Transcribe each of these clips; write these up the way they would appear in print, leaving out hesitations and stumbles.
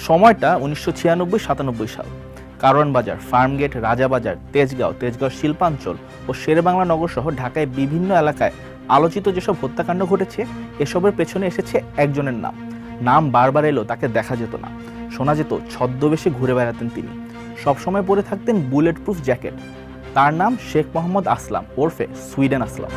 সময়টা 1996-97 সাল। কারওয়ান বাজার, ফার্মগেট, রাজাবাজার, তেজগাঁও শিল্পাঞ্চল ও শেরেবাংলা নগর সহ ঢাকায় বিভিন্ন এলাকায় আলোচিত যেসব হত্যাকাণ্ড ঘটেছে, এসবের পেছনে এসেছে একজনের নাম বারবার এলেও তাকে দেখা যেত না। শোনা যেত ছদ্মবেশে ঘুরে বেড়াতেন তিনি, সবসময় পরে থাকতেন বুলেট প্রুফ জ্যাকেট। তার নাম শেখ মোহাম্মদ আসলাম ওরফে সুইডেন আসলাম।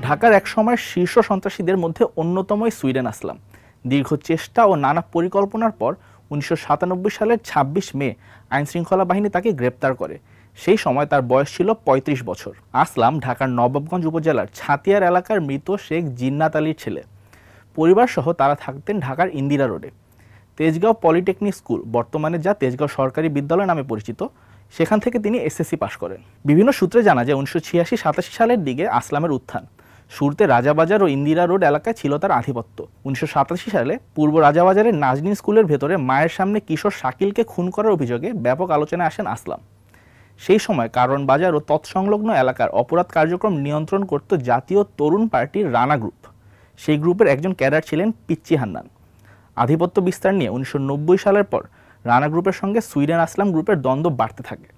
ঢাকার এক সময়ের শীর্ষ সন্ত্রাসীদের মধ্যে অন্যতম সুইডেন আসলাম। দীর্ঘ চেষ্টা ও নানা পরিকল্পনার পর 1997 সালের 26 মে আইনশৃঙ্খলা বাহিনী তাকে গ্রেপ্তার করে। সেই সময় তার বয়স ছিল 35 বছর। আসলাম ঢাকার নবাবগঞ্জ উপজেলার ছাতিয়ার এলাকার মৃত শেখ জিন্নাত আলীর ছেলে। পরিবার সহ তারা থাকতেন ঢাকার ইন্দিরা রোডে। তেজগাঁও পলিটেকনিক স্কুল, বর্তমানে যা তেজগাঁও সরকারি বিদ্যালয় নামে পরিচিত, সেখান থেকে তিনি এসএসসি পাশ করেন। বিভিন্ন সূত্রে জানা যায় 1986-87 সালের দিকে আসলামের উত্থান। শুরুতে রাজাবাজার ও ইন্দিরা রোড এলাকায় ছিল তার আধিপত্য। 1987 সালে পূর্ব রাজাবাজারের নাজনীন স্কুলের ভেতরে মায়ের সামনে কিশোর শাকিলকে খুন করার অভিযোগে ব্যাপক আলোচনায় আসেন আসলাম। সেই সময় কারওয়ান বাজার ও তৎসংলগ্ন এলাকার অপরাধ কার্যক্রম নিয়ন্ত্রণ করত জাতীয় তরুণ পার্টির রানা গ্রুপ। সেই গ্রুপের একজন ক্যাডার ছিলেন পিচ্চি হান্নান। আধিপত্য বিস্তার নিয়ে 1990 সালের পর রানা গ্রুপের সঙ্গে সুইডেন আসলাম গ্রুপের দ্বন্দ্ব বাড়তে থাকে।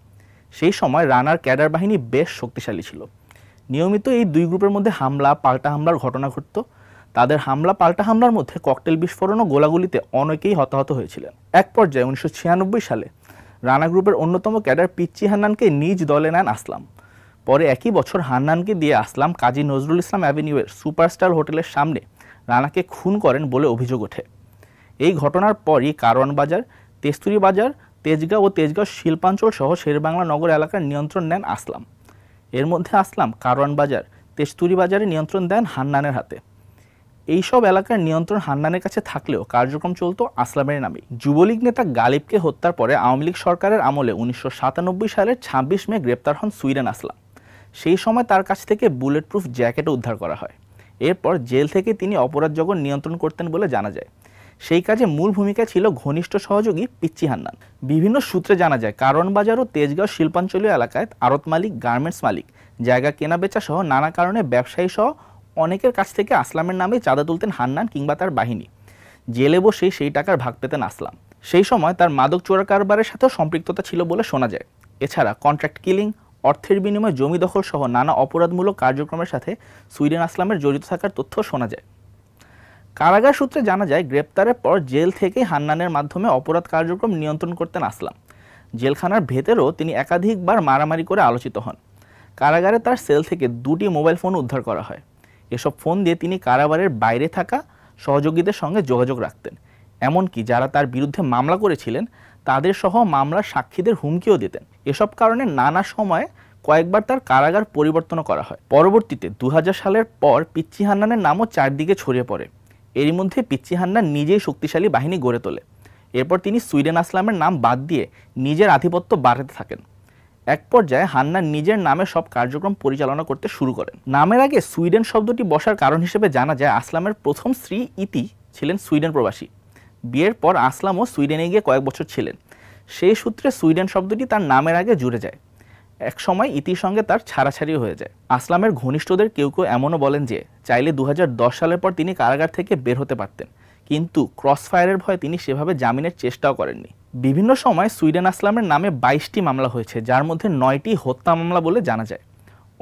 সেই সময় রানার ক্যাডার বাহিনী বেশ শক্তিশালী ছিল। নিয়মিত এই দুই গ্রুপের মধ্যে হামলা পাল্টা হামলার ঘটনা ঘটত। তাদের হামলা পাল্টা হামলার মধ্যে ককটেল বিস্ফোরণ ও গোলাগুলিতে অনেকেই হতাহত হয়েছিলেন। এক পর্যায়ে 1996 সালে রানা গ্রুপের অন্যতম ক্যাডার পিচ্চি হান্নানকে নিজ দলে নেন আসলাম। পরে একই বছর হান্নানকে দিয়ে আসলাম কাজী নজরুল ইসলাম অ্যাভিনিউয়ের সুপারস্টার হোটেলের সামনে রানাকে খুন করেন বলে অভিযোগ ওঠে। এই ঘটনার পরই কারওয়ান বাজার, তেস্তুরি বাজার, তেজগাঁও শিল্পাঞ্চল সহ শেরেবাংলা নগর এলাকার নিয়ন্ত্রণ নেন আসলাম। এর মধ্যে আসলাম কারওয়ান বাজার, তেস্তুরি বাজারে নিয়ন্ত্রণ দেন হান্নানের হাতে। এইসব এলাকার নিয়ন্ত্রণ হান্নানের কাছে থাকলেও কার্যক্রম চলত আসলামের নামেই। যুবলীগ নেতা গালিবকে হত্যার পরে আওয়ামী লীগ সরকারের আমলে 1997 সালের 26 মে গ্রেপ্তার হন সুইডেন আসলাম। সেই সময় তার কাছ থেকে বুলেট প্রুফ জ্যাকেটও উদ্ধার করা হয়। এরপর জেল থেকে তিনি অপরাধ জগৎ নিয়ন্ত্রণ করতেন বলে জানা যায়। সেই কাজে মূল ভূমিকা ছিল ঘনিষ্ঠ সহযোগী পিচ্চি হান্নান। বিভিন্ন সূত্রে জানা যায় কারওয়ান বাজার ও তেজগাঁও শিল্পাঞ্চলীয় এলাকায় আড়ত মালিক, গার্মেন্টস মালিক, জায়গা কেনা বেচা সহ নানা কারণে ব্যবসায়ী সহ অনেকের কাছ থেকে আসলামের নামে চাঁদা তুলতেন হান্নান কিংবা তার বাহিনী। জেলে বসে সেই টাকার ভাগ পেতেন আসলাম। সেই সময় তার মাদক চোরা কারবারের সাথেও সম্পৃক্ততা ছিল বলে শোনা যায়। এছাড়া কন্ট্রাক্ট কিলিং, অর্থের বিনিময়ে জমি দখল সহ নানা অপরাধমূলক কার্যক্রমের সাথে সুইডেন আসলামের জড়িত থাকার তথ্য শোনা যায়। কারাগার সূত্রে জানা যায় গ্রেপ্তারের পর জেল থেকে হান্নানের মাধ্যমে অপরাধ কার্যক্রম নিয়ন্ত্রণ করতেন আসলাম। জেলখানার ভেতরেও তিনি একাধিকবার মারামারি করে আলোচিত হন। কারাগারে তার সেল থেকে 2টি মোবাইল ফোন উদ্ধার করা হয়। এসব ফোন দিয়ে তিনি কারাগারের বাইরে থাকা সহযোগীদের সঙ্গে যোগাযোগ রাখতেন। এমনকি যারা তার বিরুদ্ধে মামলা করেছিলেন তাদের সহ মামলার সাক্ষীদের হুমকিও দিতেন। এসব কারণে নানা সময়ে কয়েকবার তার কারাগার পরিবর্তনও করা হয়। পরবর্তীতে 2000 সালের পর পিচ্চি হান্নানের নামও চারদিকে ছড়িয়ে পড়ে। এরই মধ্যে পিচ্চি হান্নান নিজেই শক্তিশালী বাহিনী গড়ে তোলে। এরপর তিনি সুইডেন আসলামের নাম বাদ দিয়ে নিজের আধিপত্য বাড়াতে থাকেন। এক পর্যায়ে হান্নান নিজের নামে সব কার্যক্রম পরিচালনা করতে শুরু করেন। নামের আগে সুইডেন শব্দটি বসার কারণ হিসেবে জানা যায় আসলামের প্রথম স্ত্রী ইতি ছিলেন সুইডেন প্রবাসী। বিয়ের পর আসলামও সুইডেনে গিয়ে কয়েক বছর ছিলেন। সেই সূত্রে সুইডেন শব্দটি তার নামের আগে জুড়ে যায়। এক সময় ইতির সঙ্গে তার ছাড়াছাড়ি হয়ে যায়। আসলামের ঘনিষ্ঠদের কেউ কেউ এমনও বলেন যে চাইলে 2010 সালের পর তিনি কারাগার থেকে বের হতে পারতেন, কিন্তু ক্রসফায়ারের ভয়ে তিনি সেভাবে জামিনের চেষ্টাও করেননি। বিভিন্ন সময় সুইডেন আসলামের নামে 22টি মামলা হয়েছে, যার মধ্যে 9টি হত্যা মামলা বলে জানা যায়।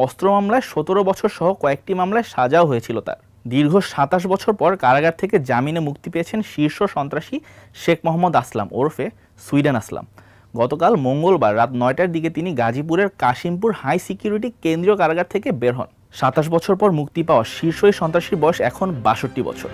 অস্ত্র মামলায় 17 বছর সহ কয়েকটি মামলায় সাজাও হয়েছিল তার। দীর্ঘ 27 বছর পর কারাগার থেকে জামিনে মুক্তি পেয়েছেন শীর্ষ সন্ত্রাসী শেখ মোহাম্মদ আসলাম ওরফে সুইডেন আসলাম। গতকাল মঙ্গলবার রাত 9টার দিকে তিনি গাজীপুরের কাশিমপুর হাই সিকিউরিটি কেন্দ্রীয় কারাগার থেকে বের হন। 27 বছর পর মুক্তি পাওয়া শীর্ষ এই সন্ত্রাসীর বয়স এখন 62 বছর।